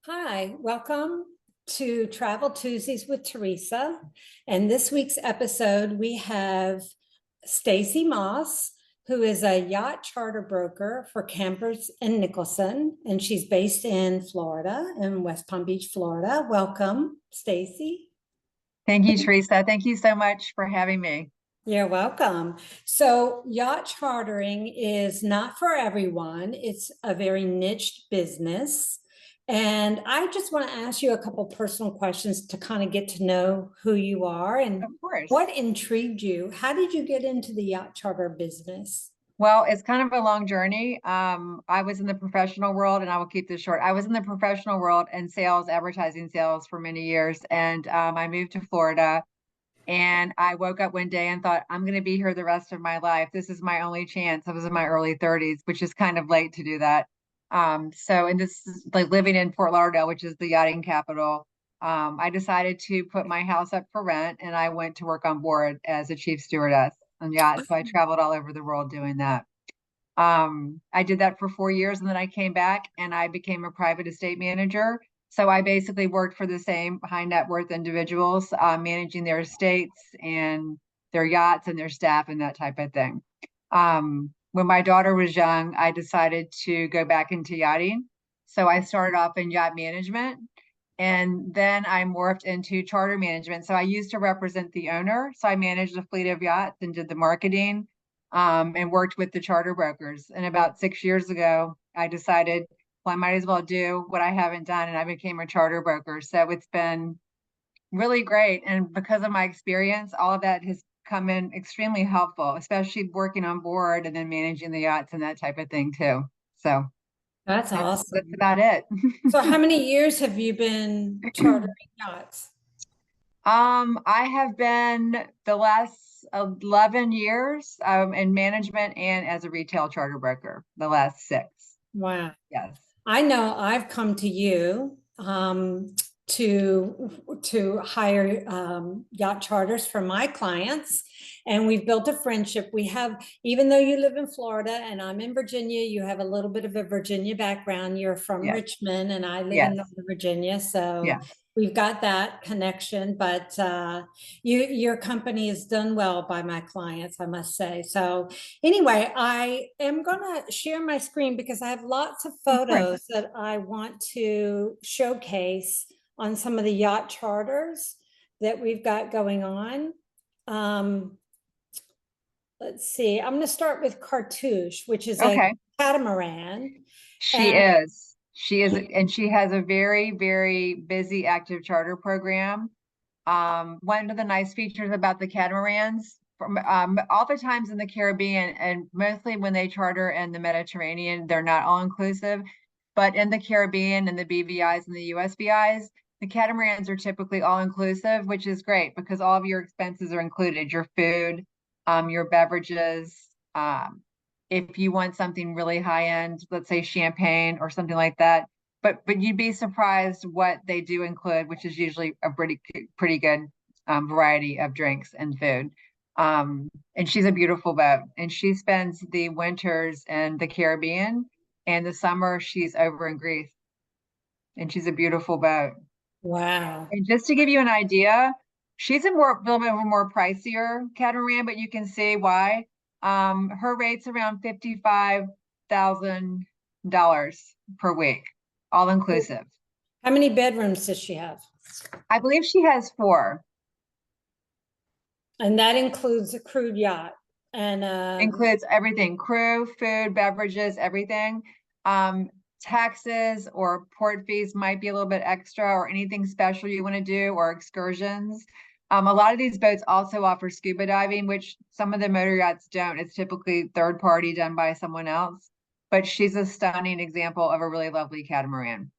Hi, welcome to Travel Tuesdays with Teresa. And this week's episode, we have Stacy Moss, who is a yacht charter broker for campers in Nicholson, and she's based in Florida, in West Palm Beach, Florida. Welcome, Stacy. Thank you, Teresa. Thank you so much for having me. You're welcome. So, yacht chartering is not for everyone. It's a very niche business. And I just want to ask you a couple personal questions to kind of get to know who you are and Of course. what intrigued you. How did you get into the yacht charter business? Well, it's kind of a long journey. I was in the professional world, and I will keep this short. I was in the professional world and sales, advertising sales for many years. And I moved to Florida, and I woke up one day and thought, I'm going to be here the rest of my life. This is my only chance. I was in my early 30s, which is kind of late to do that. And this is like living in Fort Lauderdale, which is the yachting capital. I decided to put my house up for rent, and I went to work on board as a chief stewardess on yachts. So I traveled all over the world doing that. I did that for 4 years, and then I came back and I became a private estate manager. So I basically worked for the same high net worth individuals, managing their estates and their yachts and their staff and that type of thing. When my daughter was young, I decided to go back into yachting. So I started off in yacht management, and then I morphed into charter management. So I used to represent the owner. So I managed a fleet of yachts and did the marketing, and worked with the charter brokers. And about 6 years ago, I decided, well, I might as well do what I haven't done. And I became a charter broker. So it's been really great. And because of my experience, all of that has come in extremely helpful, especially working on board and then managing the yachts and that type of thing too. So That's that's awesome. about it. So, how many years have you been chartering yachts? I have been the last 11 years in management and as a retail charter broker, the last six. Wow. Yes. I know I've come to you to hire yacht charters for my clients, and we've built a friendship. We have, even though you live in Florida and I'm in Virginia, you have a little bit of a Virginia background. You're from Yes. Richmond, and I live in Yes. Northern Virginia, so Yes. we've got that connection. But your company has done well by my clients, I must say. So anyway, I am going to share my screen because I have lots of Of course. photos that I want to showcase on some of the yacht charters that we've got going on. Let's see, I'm going to start with Cartouche, which is a Okay. catamaran. She And is. She is, and she has a very, very busy active charter program. One of the nice features about the catamarans, from oftentimes in the Caribbean, and mostly when they charter in the Mediterranean, they're not all inclusive. But in the Caribbean and the BVIs and the USVIs, the catamarans are typically all inclusive, which is great because all of your expenses are included, your food, your beverages. If you want something really high end, let's say champagne or something like that. But you'd be surprised what they do include, which is usually a pretty good variety of drinks and food. And she's a beautiful boat, and she spends the winters in the Caribbean, and the summer she's over in Greece, and she's a beautiful boat. wow. And just to give you an idea, she's a little bit of a more pricier catamaran, but you can see why. Her rate's around $55,000 per week, all inclusive. How many bedrooms does she have? I believe she has four. And that includes a crude yacht. And Includes everything: crew, food, beverages, everything. Taxes or port fees might be a little bit extra, or anything special you want to do, or excursions. A lot of these boats also offer scuba diving, which some of the motor yachts don't. It's typically third party done by someone else. But she's a stunning example of a really lovely catamaran.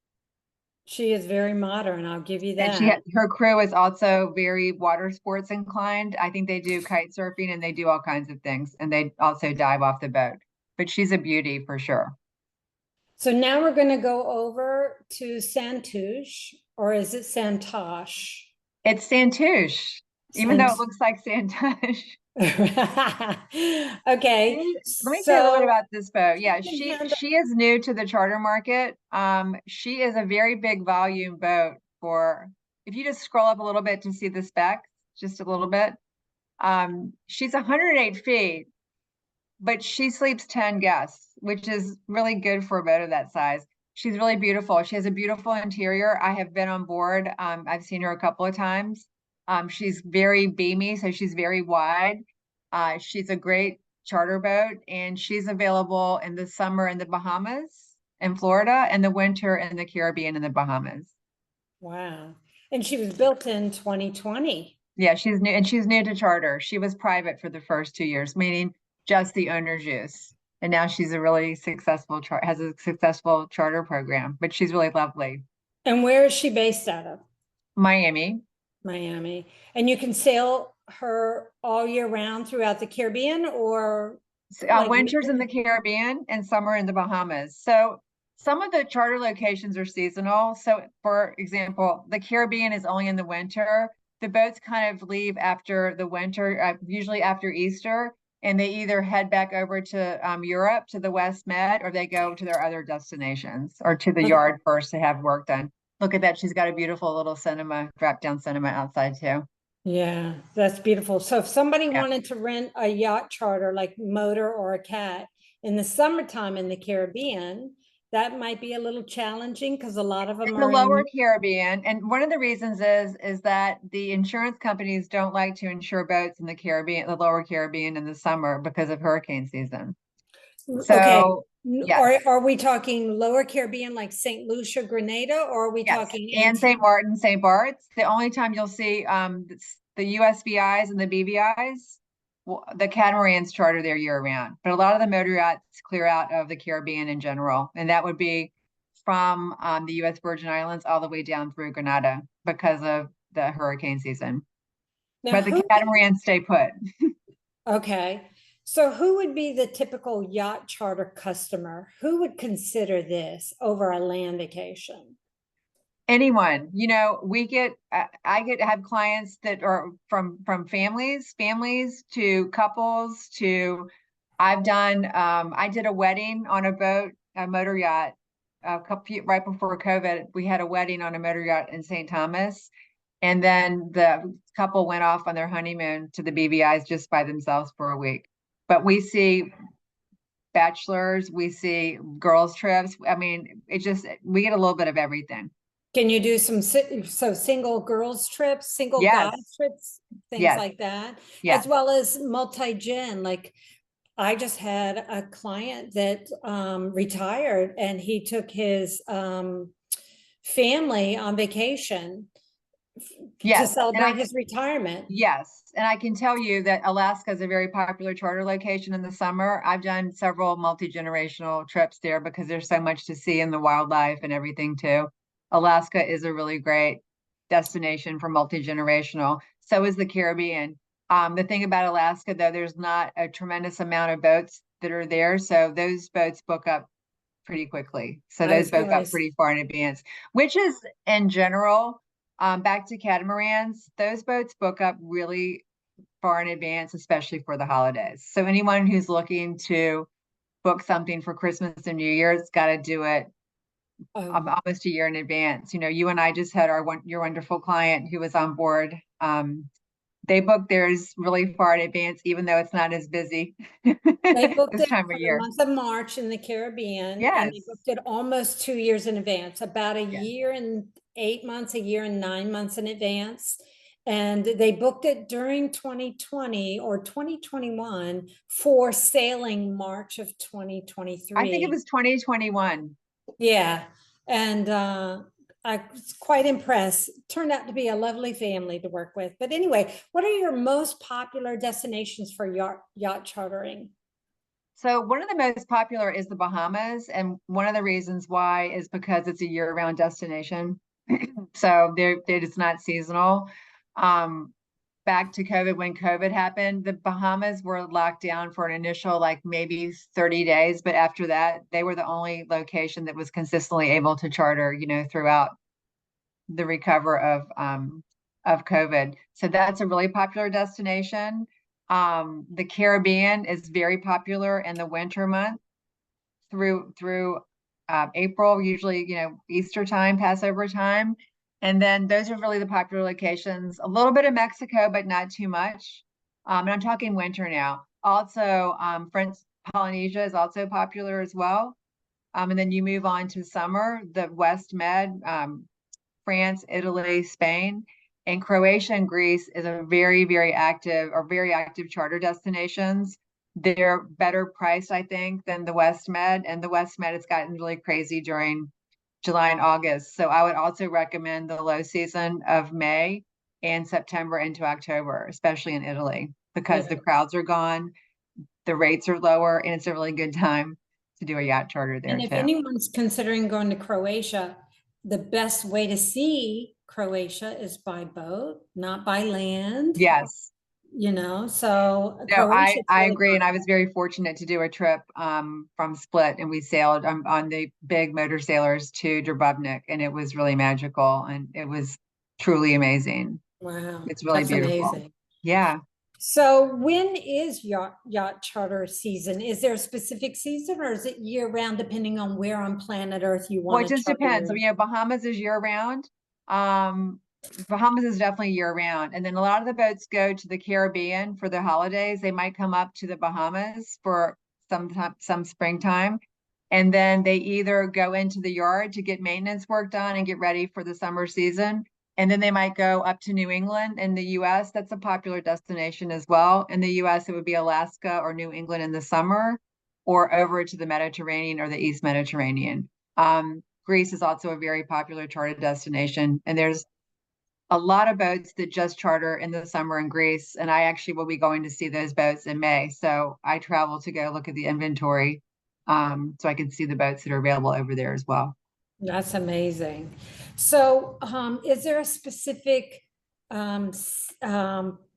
she is very modern, I'll give you And that. her crew is also very water sports inclined. I think they do kite surfing and they do all kinds of things, and they also dive off the boat. But she's a beauty for sure. So now we're going to go over to Santouche, or is it Santosh? It's Santouche, even though it looks like Santosh. Okay, Let me tell you a little bit so about this boat. you Yeah, can handle. she is new to the charter market. She is a very big volume boat for, if you just scroll up a little bit to see the specs, just a little bit. She's 108 feet, but she sleeps 10 guests, which is really good for a boat of that size. She's really beautiful. She has a beautiful interior. I have been on board. I've seen her a couple of times. She's very beamy, so she's very wide. She's a great charter boat, and she's available in the summer in the Bahamas in Florida and the winter in the Caribbean in the Bahamas. Wow. And she was built in 2020. Yeah, she's new, and she's new to charter. She was private for the first 2 years, meaning just the owner's use. And now she's a really successful has a successful charter program, but she's really lovely. And where is she based out of? Miami, Miami. And you can sail her all year round throughout the Caribbean or like winters in the Caribbean and summer in the Bahamas. So some of the charter locations are seasonal. So for example, the Caribbean is only in the winter. The boats kind of leave after the winter, usually after Easter, and they either head back over to Europe, to the West Med, or they go to their other destinations or to the yard first to have work done. Look at that. She's got a beautiful little cinema, drop down cinema outside too. Yeah, that's beautiful. So if somebody Yeah. wanted to rent a yacht charter like motor or a cat in the summertime in the Caribbean, that might be a little challenging because a lot of them In the are lower in. Caribbean, and one of the reasons is that the insurance companies don't like to insure boats in the Caribbean, the lower Caribbean in the summer because of hurricane season. Okay. So yes, Are we talking lower Caribbean like St. Lucia, Grenada, or are we yes, talking and St. Antigua? Martin, St. Bart's. The only time you'll see the USVIs and the BVIs, well, the catamarans charter there year round, but a lot of the motor yachts clear out of the Caribbean in general, and that would be from the U.S. Virgin Islands all the way down through Grenada because of the hurricane season. Now, But the who, catamarans stay put. okay. So who would be the typical yacht charter customer? Who would consider this over a land vacation? Anyone, we get, I get have clients that are from families to couples to, I did a wedding on a boat, a motor yacht, a couple right before COVID. We had a wedding on a motor yacht in St. Thomas, and then the couple went off on their honeymoon to the BVI's just by themselves for a week. But we see bachelors, we see girls trips. I mean, we get a little bit of everything. Can you do some so single girls trips, single guy Yes, trips, things yes, like that, yes. as well as multi-gen? Like I just had a client that retired and he took his family on vacation to Yes, celebrate his retirement. yes, and I can tell you that Alaska is a very popular charter location in the summer. I've done several multi-generational trips there because there's so much to see in the wildlife and everything too. Alaska is a really great destination for multi-generational. So is the Caribbean. The thing about Alaska, though, there's not a tremendous amount of boats that are there, so those boats book up pretty quickly. So I those was book going up to, pretty far in advance, which is in general, back to catamarans, those boats book up really far in advance, especially for the holidays. So anyone who's looking to book something for Christmas and New Year's got to do it almost a year in advance. You and I just had your wonderful client who was on board. They booked theirs really far in advance, even though it's not as busy they booked this it time of for the year. month of March in the Caribbean, and they Yes. booked it almost 2 years in advance, about a Yes. year and 8 months, a year and 9 months in advance. And they booked it during 2020 or 2021 for sailing March of I think it 2023. was 2021. Yeah. And I was quite impressed. Turned out to be a lovely family to work with. But anyway, what are your most popular destinations for yacht chartering? So one of the most popular is the Bahamas, and one of the reasons why is because it's a year-round destination. So they're just not seasonal. Um, Back to COVID, when COVID happened, the Bahamas were locked down for an initial like maybe 30 days, but after that, they were the only location that was consistently able to charter, throughout the recover of COVID. So that's a really popular destination. The Caribbean is very popular in the winter month through April, usually, Easter time, Passover time. And then those are really the popular locations. A little bit of Mexico, but not too much. And I'm talking winter now. Also, French Polynesia is also popular as well. And then you move on to summer, the West Med, France, Italy, Spain, and Croatia and Greece is a very active charter destinations. They're better priced, I think, than the West Med, and the West Med has gotten really crazy during July and August. So I would also recommend the low season of May and September into October, especially in Italy, because the crowds are gone, the rates are lower, and it's a really good time to do a yacht charter there And if too. anyone's considering going to Croatia, the best way to see Croatia is by boat, not by land. Yes. So No, I Croatia's I really agree, and I was popular. very fortunate to do a trip from Split, and we sailed on the big motor sailors to Dubrovnik, and it was really magical, and it was truly amazing. Wow, It's really that's beautiful. amazing. Yeah. So when is yacht charter season? Is there a specific season or is it year round depending on where on planet Earth you Well, want it to just charter depends. So, your? Bahamas is year round. Um, Bahamas is definitely year round. And then a lot of the boats go to the Caribbean for the holidays. They might come up to the Bahamas for some springtime. And then they either go into the yard to get maintenance work done and get ready for the summer season. And then they might go up to New England in the US. That's a popular destination as well. In the US, it would be Alaska or New England in the summer, or over to the Mediterranean or the East Mediterranean. Greece is also a very popular charter destination, and there's a lot of boats that just charter in the summer in Greece. And I actually will be going to see those boats in May. So I travel to go look at the inventory, so I can see the boats that are available over there as well. That's amazing. So is there a specific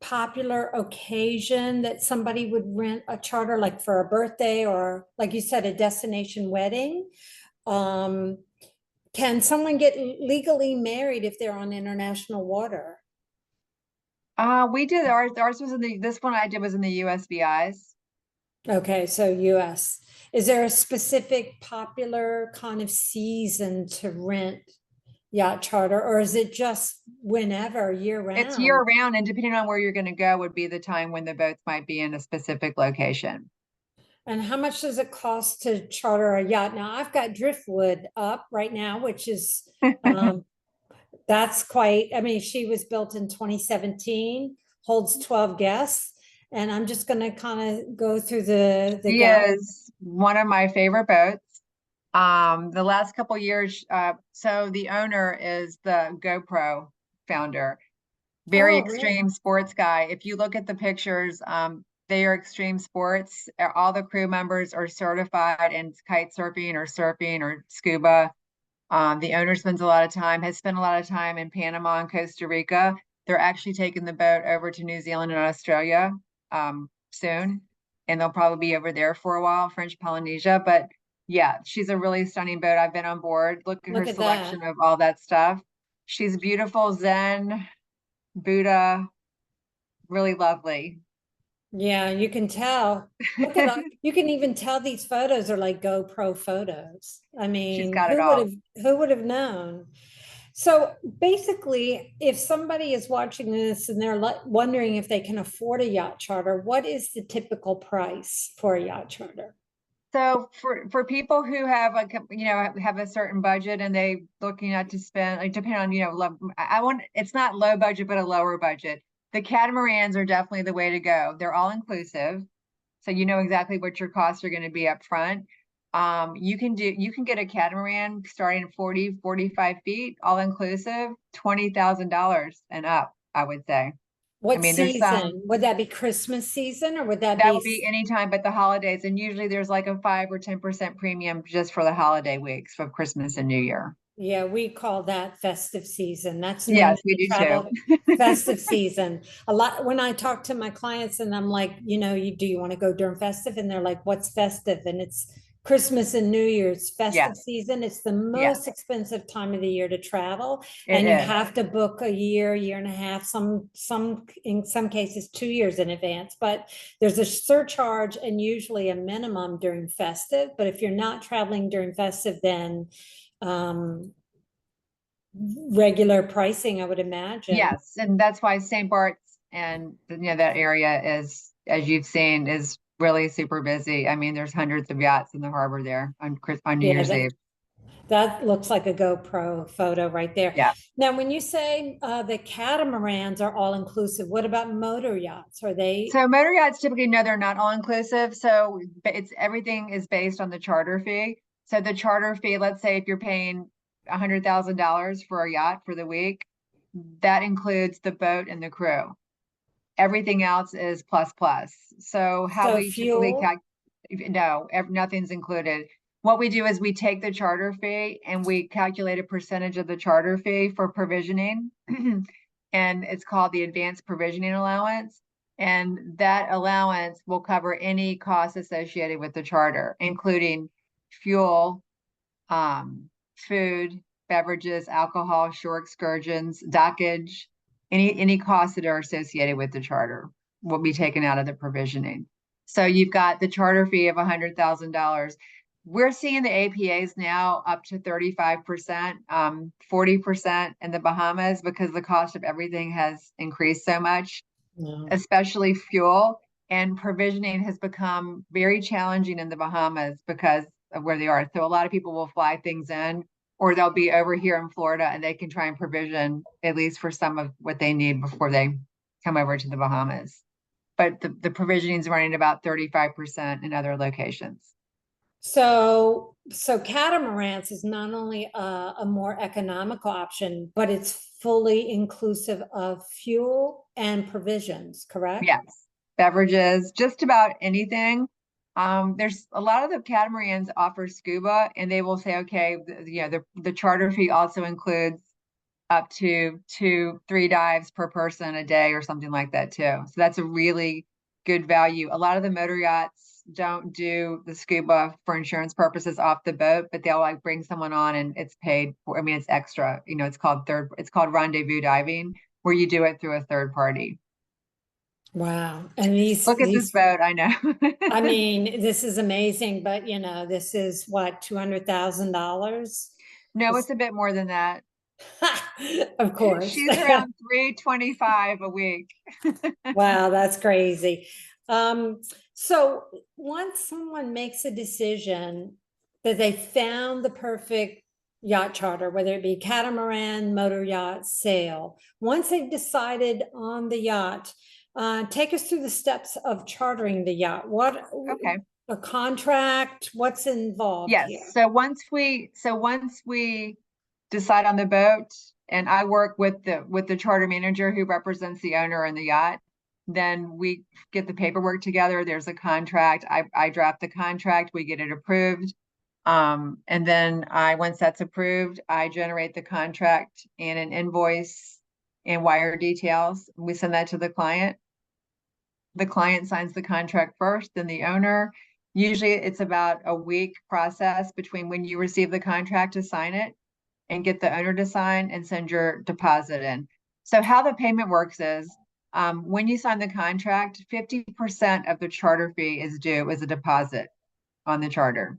popular occasion that somebody would rent a charter, like for a birthday or like you said, a destination wedding? Um, Can someone get legally married if they're on international water? We did ours was in this one I did was in the USVIs. Okay, so US. Is there a specific popular kind of season to rent yacht charter, or is it just whenever year It's year round? round, and depending on where you're going to go would be the time when the boats might be in a specific location. And how much does it cost to charter a yacht? Now, I've got Driftwood up right now, which is that's quite, I mean, she was built in 2017, holds 12 guests. And I'm just going to kind of go through the She gallery. is one of my favorite boats. The last couple years, so the owner is the GoPro founder, very Oh, really? extreme sports guy. If you look at the pictures, they are extreme sports. All the crew members are certified in kite surfing or scuba. The owner has spent a lot of time in Panama and Costa Rica. They're actually taking the boat over to New Zealand and Australia soon, and they'll probably be over there for a while, French Polynesia. But yeah, she's a really stunning boat. I've been on board. Look at her Look at that. selection of all that stuff. She's beautiful, Zen, Buddha, really lovely. Yeah, you can tell. Look at that. You can even tell these photos are like GoPro photos. I She's mean, got it all. who would have known? So basically, if somebody is watching this and they're wondering if they can afford a yacht charter, what is the typical price for a yacht charter? So for people who have have a certain budget and they looking at to spend, like, depending on I want, it's not low budget but a lower budget. The catamarans are definitely the way to go. They're all inclusive, so you know exactly what your costs are going to be up front. You can get a catamaran starting at 45 feet, all inclusive, $20,000 and up, I would say. I What mean, there's some season? Would that be Christmas season or would that that be? would be anytime but the holidays, and usually there's like a 5 or 10% premium just for the holiday weeks for Christmas and New Year. Yeah, we call that festive season. That's known Yes, as we the do too. travel festive season. A lot when I talk to my clients and I'm like, do you want to go during festive? And they're like, what's festive? And it's Christmas and New Year's festive Yes, season. It's the most yes, expensive time of the year to travel, it and you is. have to book a year and a half, some in some cases 2 years in advance. But there's a surcharge and usually a minimum during festive. But if you're not traveling during festive, then regular pricing, I would imagine. Yes, and that's why St. Bart's and that area is, as you've seen, is really super busy. I mean, there's hundreds of yachts in the harbor there on New Yeah, Year's Eve. that looks like a GoPro photo right there. Yeah. Now, when you say the catamarans are all inclusive, what about motor yachts? Are they? So motor yachts typically, no, they're not all inclusive. So it's everything is based on the charter fee. So the charter fee, let's say if you're paying $100,000 for a yacht for the week, that includes the boat and the crew. Everything else is plus plus. So how So we typically fuel? no, nothing's included. What we do is we take the charter fee and we calculate a percentage of the charter fee for provisioning. And it's called the advanced provisioning allowance. And that allowance will cover any costs associated with the charter, including fuel, food, beverages, alcohol, shore excursions, dockage, any costs that are associated with the charter will be taken out of the provisioning. So you've got the charter fee of $100,000. We're seeing the APAs now up to 35%, 40% in the Bahamas because the cost of everything has increased so much, No. especially fuel. And provisioning has become very challenging in the Bahamas because of where they are. So a lot of people will fly things in, or they'll be over here in Florida and they can try and provision at least for some of what they need before they come over to the Bahamas. But the provisioning is running about 35% in other locations. So catamarans is not only a more economical option, but it's fully inclusive of fuel and provisions, correct? Yes, beverages, just about anything. There's a lot of the catamarans offer scuba, and they will say, okay, the charter fee also includes up to 2, 3 dives per person a day or something like that too. So that's a really good value. A lot of the motor yachts don't do the scuba for insurance purposes off the boat, but they'll like bring someone on and it's paid for. I mean, it's extra. It's called rendezvous diving, where you do it through a third party. Wow. And these Look at this these boat, I know. I mean, this is amazing, but this is what, $200,000? No, This- it's a bit more than that. Of course. She's around 325 a week. Wow, that's crazy. So once someone makes a decision that they found the perfect yacht charter, whether it be catamaran, motor yacht, sail, once they've decided on the yacht, take us through the steps of chartering the yacht. What Okay. a contract, what's involved Yes. here? So once we decide on the boat, and I work with the charter manager who represents the owner and the yacht, then we get the paperwork together. There's a contract. I draft the contract. We get it approved. And then once that's approved, I generate the contract and an invoice and wire details. We send that to the client. The client signs the contract first, then the owner. Usually it's about a week process between when you receive the contract to sign it and get the owner to sign and send your deposit in. So how the payment works is when you sign the contract, 50% of the charter fee is due as a deposit on the charter.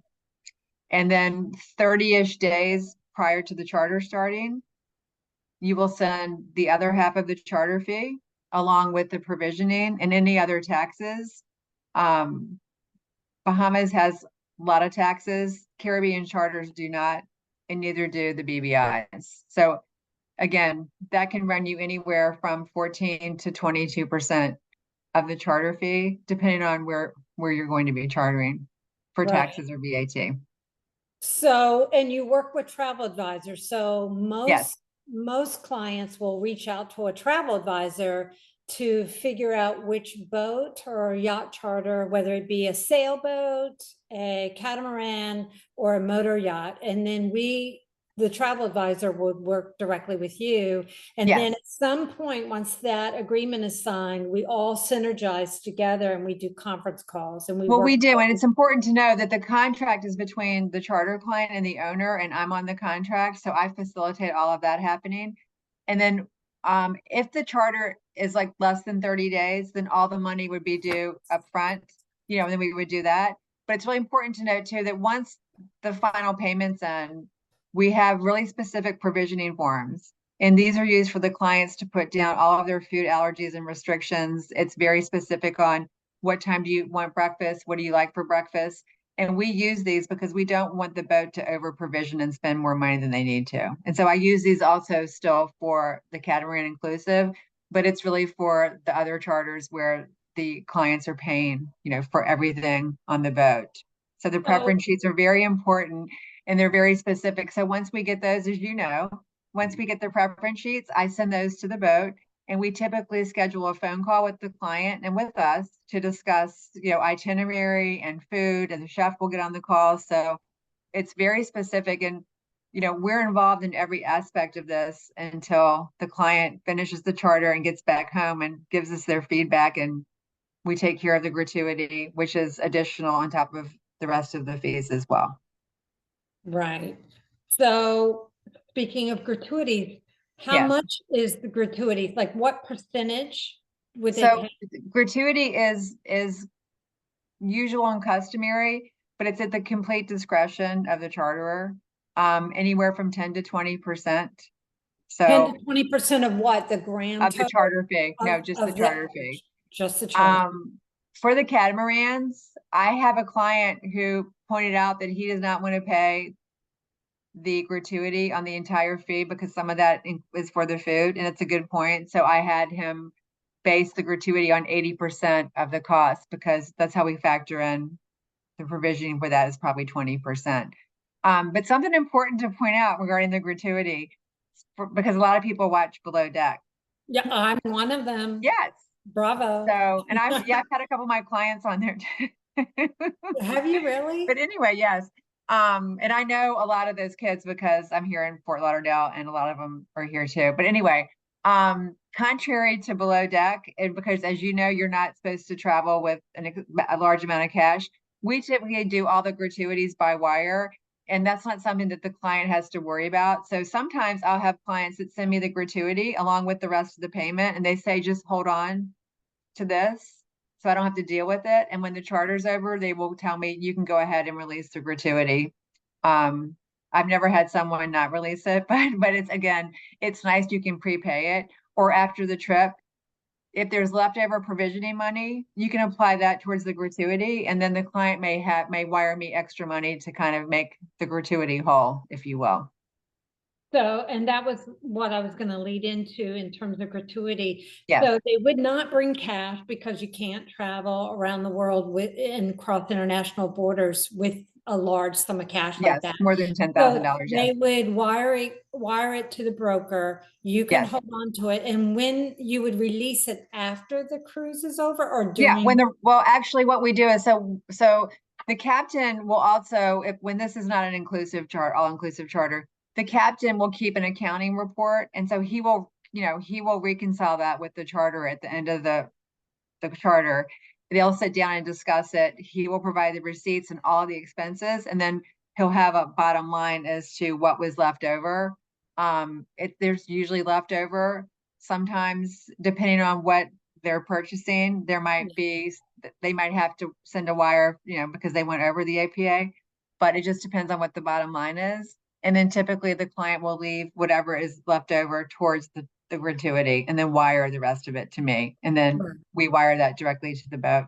And then 30-ish days prior to the charter starting, you will send the other half of the charter fee along with the provisioning and any other taxes. Bahamas has a lot of taxes. Caribbean charters do not, and neither do the BVIs. So again, that can run you anywhere from 14 to 22% of the charter fee, depending on where you're going to be chartering for Right. taxes or VAT. So, and you work with travel advisors. So Yes. most clients will reach out to a travel advisor to figure out which boat or yacht charter, whether it be a sailboat, a catamaran, or a motor yacht. And then the travel advisor would work directly with you. And then Yes. at some point, once that agreement is signed, we all synergize together and we do conference calls and we Well, work. we do, and it's important to know that the contract is between the charter client and the owner, and I'm on the contract, so I facilitate all of that happening. And then, if the charter is like less than 30 days, then all the money would be due upfront, then we would do that. But it's really important to note too, that once the final payment's in, we have really specific provisioning forms. And these are used for the clients to put down all of their food allergies and restrictions. It's very specific on what time do you want breakfast? What do you like for breakfast? And we use these because we don't want the boat to over provision and spend more money than they need to. And so I use these also still for the catamaran inclusive, but it's really for the other charters where the clients are paying, for everything on the boat. So the preference sheets are very important and they're very specific. So once we get those, as you know, once we get the preference sheets, I send those to the boat. And we typically schedule a phone call with the client and with us to discuss, itinerary and food, and the chef will get on the call. So it's very specific. And, we're involved in every aspect of this until the client finishes the charter and gets back home and gives us their feedback. And we take care of the gratuity, which is additional on top of the rest of the fees as well. Right. So speaking of gratuity, how Yes. much is the gratuity? Like what percentage would they So pay? gratuity is usual and customary, but it's at the complete discretion of the charterer, anywhere from 10 to 20%. 10 So to 20% of what? The grand of the total charter fee, no, just the of charter fee. just the charter. For the catamarans, I have a client who pointed out that he does not want to pay the gratuity on the entire fee because some of that is for the food, and it's a good point. So I had him base the gratuity on 80% of the cost because that's how we factor in the provisioning for that is probably 20%. But something important to point out regarding the gratuity, because a lot of people watch Below Deck. Yeah, I'm one of them. Yes. Bravo. So, and I've had a couple of my clients on there too. Have you really? But anyway, yes. And I know a lot of those kids because I'm here in Fort Lauderdale and a lot of them are here too. But anyway, contrary to Below Deck, and because as you know, you're not supposed to travel with a large amount of cash, we typically do all the gratuities by wire. And that's not something that the client has to worry about. So sometimes I'll have clients that send me the gratuity along with the rest of the payment. And they say, just hold on to this so I don't have to deal with it. And when the charter's over, they will tell me, you can go ahead and release the gratuity. I've never had someone not release it, but it's nice. You can prepay it, or after the trip, if there's leftover provisioning money, you can apply that towards the gratuity. And then the client may wire me extra money to kind of make the gratuity whole, if you will. So, and that was what I was going to lead into in terms of gratuity. Yes. So they would not bring cash because you can't travel around the world and cross international borders with a large sum of cash like that. More than $10,000. So they would wire it to the broker. You can hold on to it. And when you would release it after the cruise is over or during? Actually what we do is, so the captain will also, when this is not an inclusive all-inclusive charter, the captain will keep an accounting report. And so he will reconcile that with the charter at the end of the charter. They'll sit down and discuss it. He will provide the receipts and all the expenses, and then he'll have a bottom line as to what was left over. There's usually leftover. Sometimes, depending on what they're purchasing, they might have to send a wire, because they went over the APA, but it just depends on what the bottom line is. And then typically the client will leave whatever is left over towards the gratuity and then wire the rest of it to me. And then we wire that directly to the boat.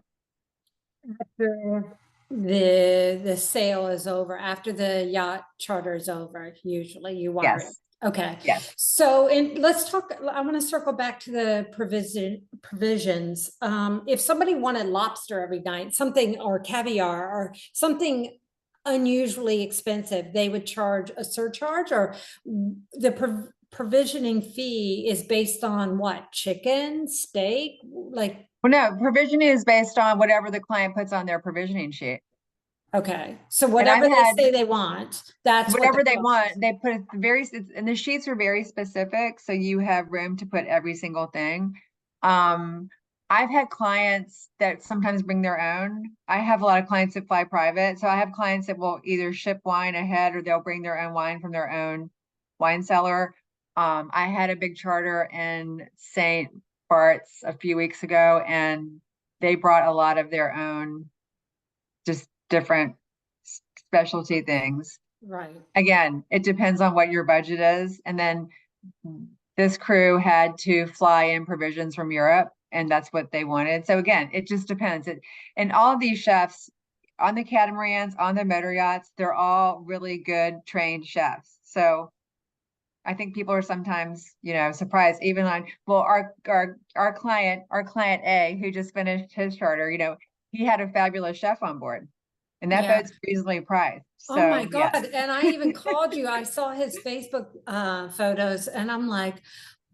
After the sale is over, after the yacht charter is over, usually you wire it. Okay. Yes. So, let's talk, I want to circle back to the provisions. If somebody wanted lobster every night, or caviar or something unusually expensive, they would charge a surcharge, or the provisioning fee is based on what? Chicken, steak, like? Well, no, provisioning is based on whatever the client puts on their provisioning sheet. Okay. So And I've whatever they had say they want, that's what the whatever they cost want. is. They put it and the sheets are very specific, so you have room to put every single thing. Um, I've had clients that sometimes bring their own. I have a lot of clients that fly private, so I have clients that will either ship wine ahead or they'll bring their own wine from their own wine cellar. I had a big charter in St. Bart's a few weeks ago, and they brought a lot of their own, just different specialty things. Right. Again, it depends on what your budget is. And then this crew had to fly in provisions from Europe, and that's what they wanted. So again, it just depends. And all of these chefs on the catamarans, on the motor yachts, they're all really good trained chefs. So I think people are sometimes, surprised. Even on, well, our client A, who just finished his charter, he had a fabulous chef on board, and that Yeah. boat's reasonably priced. Oh my So God. yes. And I even called you. I saw his Facebook photos and I'm like,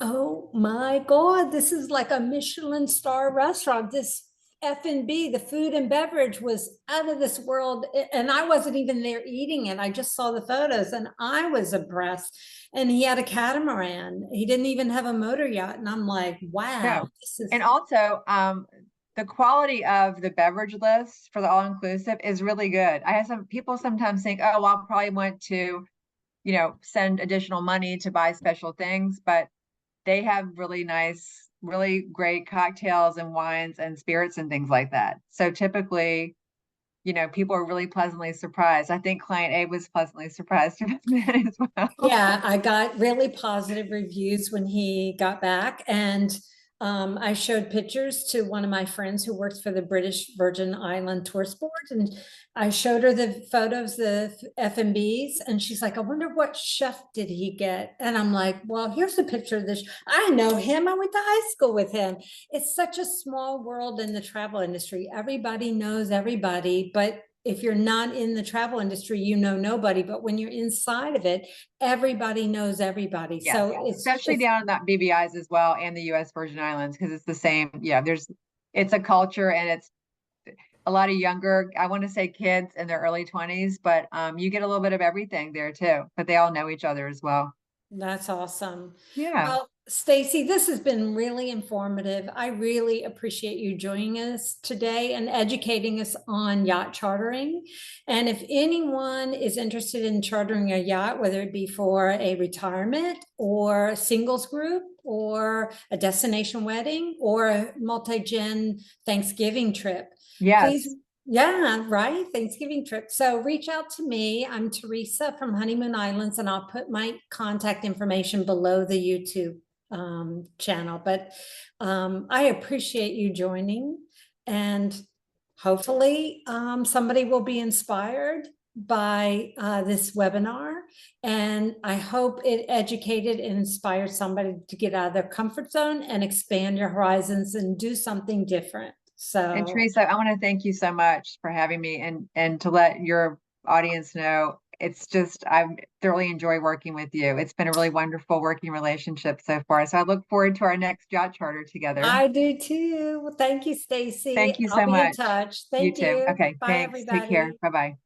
oh my God, this is like a Michelin star restaurant. This F&B, the food and beverage was out of this world. And I wasn't even there eating it. I just saw the photos and I was impressed. And he had a catamaran. He didn't even have a motor yacht. And I'm like, wow, No. this is, And also, the quality of the beverage list for the all-inclusive is really good. I have some people sometimes think, oh, well, I'll probably want to, send additional money to buy special things, but they have really nice, really great cocktails and wines and spirits and things like that. So typically, people are really pleasantly surprised. I think client A was pleasantly surprised about that as well. yeah, I got really positive reviews when he got back. And I showed pictures to one of my friends who works for the British Virgin Island Tourist Board. And I showed her the photos, the F&Bs, and she's like, I wonder what chef did he get? And I'm like, well, here's a picture of this. I know him. I went to high school with him. It's such a small world in the travel industry. Everybody knows everybody, but if you're not in the travel industry, you know nobody. But when you're inside of it, everybody knows everybody. Yes, So especially it's down in that BVI's as well and the US Virgin Islands, because it's the same. Yeah, it's a culture, and it's a lot of younger, I want to say kids in their early 20s, but you get a little bit of everything there too, but they all know each other as well. That's awesome. Yeah. Well, Stacy, this has been really informative. I really appreciate you joining us today and educating us on yacht chartering. And if anyone is interested in chartering a yacht, whether it be for a retirement or a singles group or a destination wedding or a multi-gen Thanksgiving trip, please, Yes. yeah, right. Thanksgiving trip. So reach out to me. I'm Teresa from Honeymoon Islands, and I'll put my contact information below the YouTube channel. But I appreciate you joining, and hopefully somebody will be inspired by this webinar. And I hope it educated and inspired somebody to get out of their comfort zone and expand your horizons and do something different. And So Teresa, I want to thank you so much for having me, and to let your audience know, it's just, I thoroughly enjoy working with you. It's been a really wonderful working relationship so far. So I look forward to our next yacht charter together. I do too. Well, thank you, Stacy. Thank you I'll so be in much. touch. You Thank too. you. Okay, Bye, thanks. Take care. everybody. Bye-bye.